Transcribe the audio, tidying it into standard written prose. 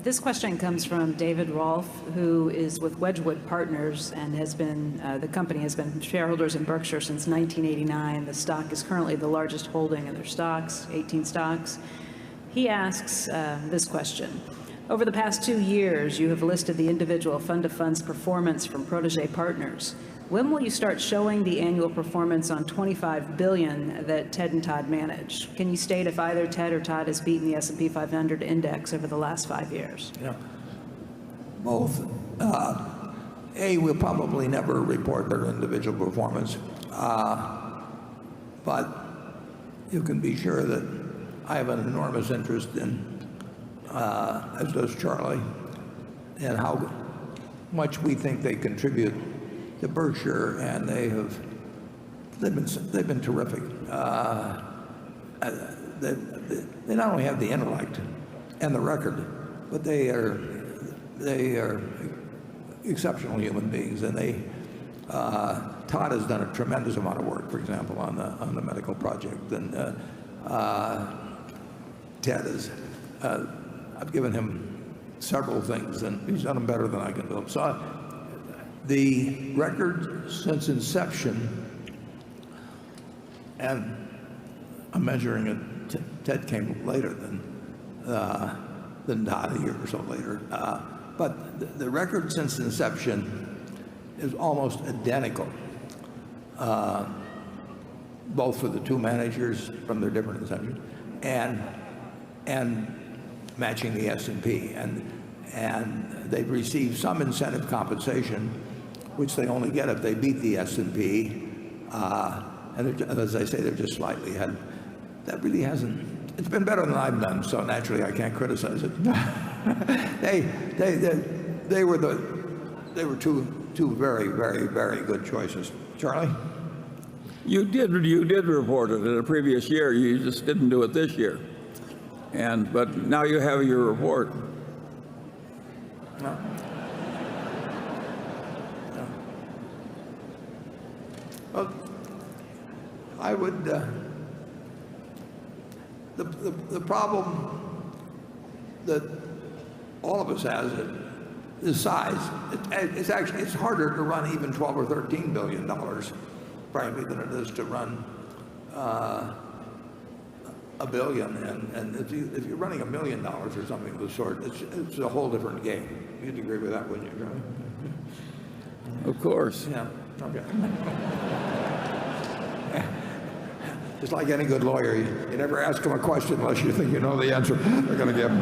This question comes from David Rolfe, who is with Wedgwood Partners and has been, the company has been shareholders in Berkshire since 1989. The stock is currently the largest holding in their stocks, 18 stocks. He asks this question. Over the past 2 years, you have listed the individual fund-to-funds performance from Protege Partners. When will you start showing the annual performance on $25 billion that Ted and Todd manage? Can you state if either Ted or Todd has beaten the S&P 500 index over the last 5 years? Yeah. Both. We'll probably never report their individual performance. But you can be sure that I have an enormous interest in, as does Charlie, in how much we think they contribute to Berkshire, and they've been terrific. They not only have the intellect and the record, but they are exceptional human beings. And Todd has done a tremendous amount of work, for example, on the medical project, and Ted is. I've given him several things, and he's done them better than I can do them. So the record since inception, and I'm measuring it, Ted came later than Todd, a year or so later. But the record since inception is almost identical, both for the two managers from their different inceptions, and matching the S&P. And they've received some incentive compensation, which they only get if they beat the S&P. And as I say, they're just slightly ahead. That really hasn't, it's been better than I've done, so naturally I can't criticize it. They were two very, very, very good choices. Charlie? You did report it in a previous year. You just didn't do it this year. But now you have your report. No. Well, I would. The problem that all of us has is size. It's harder to run even $12 or $13 billion, frankly, than it is to run $1 billion. And if you're running $1 million or something of the sort, it's a whole different game. You'd agree with that, wouldn't you, Charlie? Of course. Yeah. Okay. Just like any good lawyer, you never ask them a question unless you think you know the answer they're going to give.